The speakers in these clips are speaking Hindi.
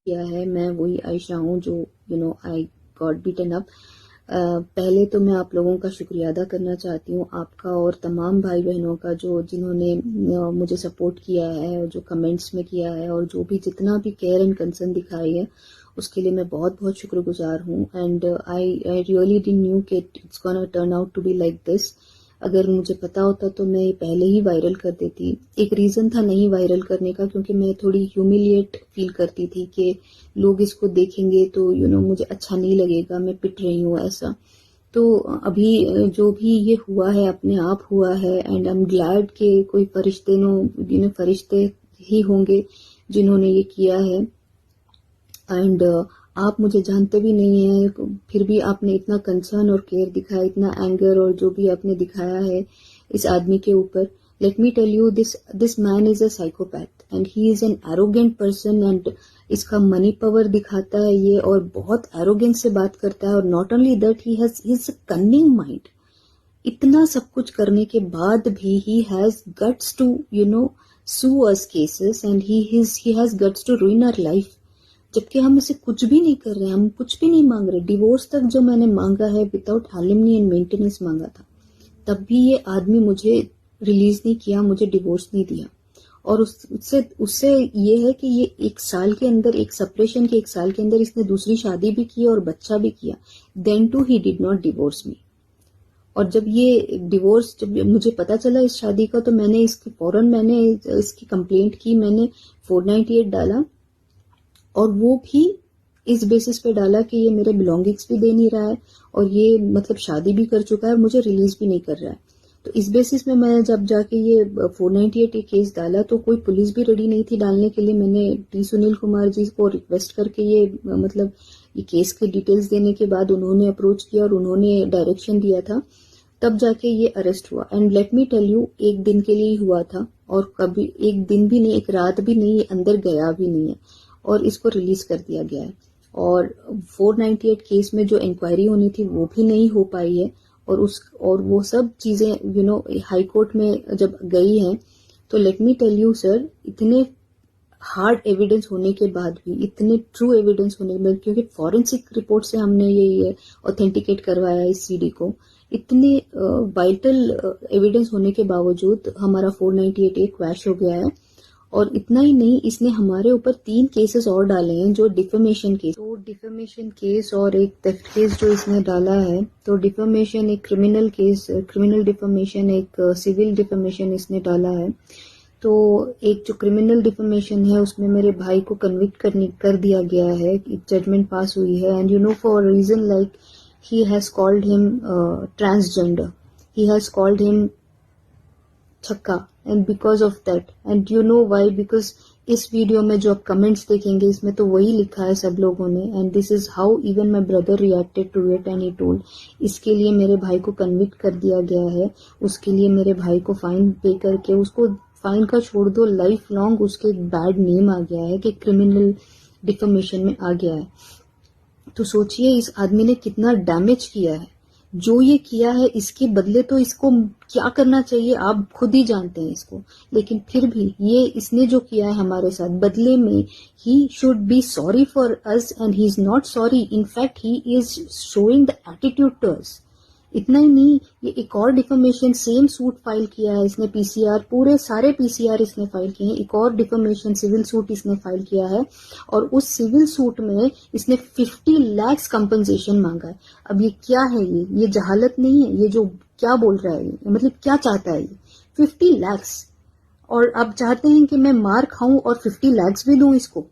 किया है, मैं वही आयशा हूँ जो आई गॉट बीटन अप। पहले तो मैं आप लोगों का शुक्रिया अदा करना चाहती हूँ, आपका और तमाम भाई बहनों का जो जिन्होंने मुझे सपोर्ट किया है और जो कमेंट्स में किया है और जो भी जितना भी केयर एंड कंसर्न दिखाई है उसके लिए मैं बहुत बहुत शुक्रगुजार हूँ। And I really didn't knew कि it's gonna turn out to be like this. अगर मुझे पता होता तो मैं पहले ही वायरल कर देती। एक रीज़न था नहीं वायरल करने का, क्योंकि मैं थोड़ी ह्यूमिलिएट फील करती थी कि लोग इसको देखेंगे तो मुझे अच्छा नहीं लगेगा, मैं पिट रही हूँ ऐसा। तो अभी जो भी ये हुआ है अपने आप हुआ है, एंड आई एम ग्लैड कि कोई फरिश्ते ही होंगे जिन्होंने ये किया है। एंड आप मुझे जानते भी नहीं हैं, फिर भी आपने इतना कंसर्न और केयर दिखाया, इतना एंगर और जो भी आपने दिखाया है इस आदमी के ऊपर। Let me tell you, this man is a psychopath and he is an arrogant person. And इसका मनी पावर दिखाता है ये, और बहुत एरोगेंस से बात करता है। और not only that, he has cunning mind. इतना सब कुछ करने के बाद भी he has guts to sue us cases, and he has guts to ruin our life, जबकि हम इसे कुछ भी नहीं कर रहे हैं, हम कुछ भी नहीं मांग रहे। डिवोर्स तक जो मैंने मांगा है विदाउट एलिमनी एंड मेंटेनेंस मांगा था, तब भी ये आदमी मुझे रिलीज नहीं किया, मुझे डिवोर्स नहीं दिया। और उससे उससे ये है कि ये एक साल के अंदर, एक सेपरेशन के एक साल के अंदर इसने दूसरी शादी भी की और बच्चा भी किया। Then too he did not divorce me. और जब मुझे पता चला इस शादी का, तो मैंने इसकी कंप्लेंट की, मैंने 498 डाला। और वो भी इस बेसिस पे डाला कि ये मेरे बिलोंगिंग्स भी दे नहीं रहा है और ये मतलब शादी भी कर चुका है और मुझे रिलीज भी नहीं कर रहा है। तो इस बेसिस में मैं जब जाके ये 498 केस डाला, तो कोई पुलिस भी रेडी नहीं थी डालने के लिए। मैंने टी सुनील कुमार जी को रिक्वेस्ट करके ये केस के डिटेल्स देने के बाद उन्होंने अप्रोच किया और उन्होंने डायरेक्शन दिया था, तब जाके ये अरेस्ट हुआ। And let me tell you, एक दिन के लिए ही हुआ था और कभी एक दिन भी नहीं, एक रात भी नहीं, अंदर गया भी नहीं है और इसको रिलीज कर दिया गया है। और 498 केस में जो इंक्वायरी होनी थी वो भी नहीं हो पाई है। और वो सब चीजें हाई कोर्ट में जब गई हैं, तो let me tell you sir, इतने हार्ड एविडेंस होने के बाद भी, इतने ट्रू एविडेंस होने के बाद, क्योंकि फॉरेंसिक रिपोर्ट से हमने ये ऑथेंटिकेट करवाया इस सीडी को, इतने वाइटल एविडेंस होने के बावजूद हमारा 498 क्वैश हो गया है। और इतना ही नहीं, इसने हमारे ऊपर 3 केसेस और डाले हैं, जो डिफेमेशन केस और एक थेफ्ट केस जो इसने डाला है। तो डिफेमेशन एक क्रिमिनल केस, क्रिमिनल डिफेमेशन, एक सिविल डिफेमेशन इसने डाला है। तो एक जो क्रिमिनल डिफेमेशन है उसमें मेरे भाई को कन्विक्ट कर दिया गया है, जजमेंट पास हुई है। And for reason like he has called him transgender, he has called him छक्का, and because of that, and you know why, because इस वीडियो में जो आप कमेंट्स देखेंगे इसमें तो वही लिखा है सब लोगों ने। And this is how even my brother reacted to it and he told, इसके लिए मेरे भाई को कन्विक्ट कर दिया गया है। उसके लिए मेरे भाई को फाइन पे करके, उसको फाइन का छोड़ दो, लाइफ लॉन्ग उसके बैड नेम आ गया है कि क्रिमिनल डिफेमेशन में आ गया है। तो सोचिए इस आदमी ने कितना डैमेज किया है। जो ये किया है इसके बदले तो इसको क्या करना चाहिए आप खुद ही जानते हैं इसको, लेकिन फिर भी ये इसने जो किया है हमारे साथ, बदले में he should be sorry for us and he is not sorry. In fact he is showing the attitude to us. इतना ही नहीं, ये एक और डिफेमेशन सेम सूट फाइल किया है इसने, पीसीआर, पूरे सारे पीसीआर इसने फाइल किए हैं। एक और डिफेमेशन सिविल सूट इसने फाइल किया है और उस सिविल सूट में इसने 50 लाख कंपनसेशन मांगा है। अब ये क्या है, ये जहालत नहीं है, ये जो क्या बोल रहा है, मतलब क्या चाहता है ये 50 लाख। और अब चाहते हैं कि मैं मार खाऊं और 50 लाख भी दूं इसको।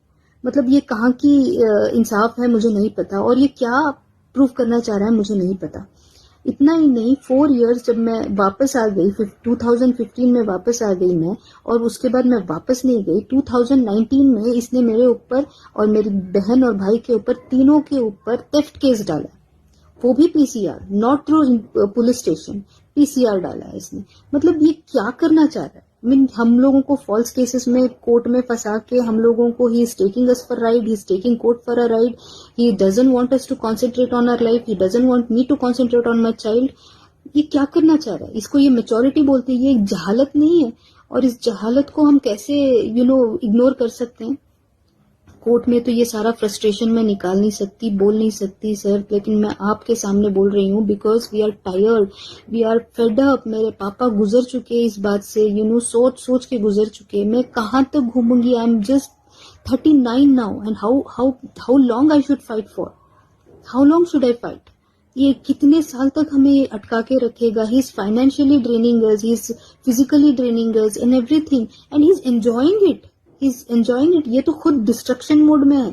मतलब ये कहाँ की इंसाफ है मुझे नहीं पता, और ये क्या प्रूफ करना चाह रहा है मुझे नहीं पता। इतना ही नहीं, 4 इयर्स जब मैं वापस आ गई, 2015 में वापस आ गई मैं, और उसके बाद मैं वापस नहीं गई। 2019 में इसने मेरे ऊपर और मेरी बहन और भाई के ऊपर, तीनों के ऊपर थेफ्ट केस डाला, वो भी PCR, not through police station, PCR डाला है इसने। मतलब ये क्या करना चाह रहा है? हम लोगों को फॉल्स केसेस में कोर्ट में फंसा के हम लोगों को, he is taking us for ride, he is taking court for a ride, he doesn't want us to concentrate on our life, he doesn't want me to concentrate on my child. ये क्या करना चाह रहा है? इसको ये मेच्योरिटी बोलते हैं, ये एक जहालत नहीं है? और इस जहालत को हम कैसे इग्नोर कर सकते हैं? कोर्ट में तो ये सारा फ्रस्ट्रेशन मैं निकाल नहीं सकती, बोल नहीं सकती सर, लेकिन मैं आपके सामने बोल रही हूँ because we are tired, we are fed up. मेरे पापा गुजर चुके हैं इस बात से, सोच सोच के गुजर चुके। मैं कहाँ तक घूमूंगी? I am just 39 now and how long I should fight for? How long should I fight? ये कितने साल तक हमें अटका के रखेगा? He is financially draining us, he is physically draining us and everything, and he is enjoying it, he is enjoying it. ये तो खुद डिस्ट्रक्शन मोड में है।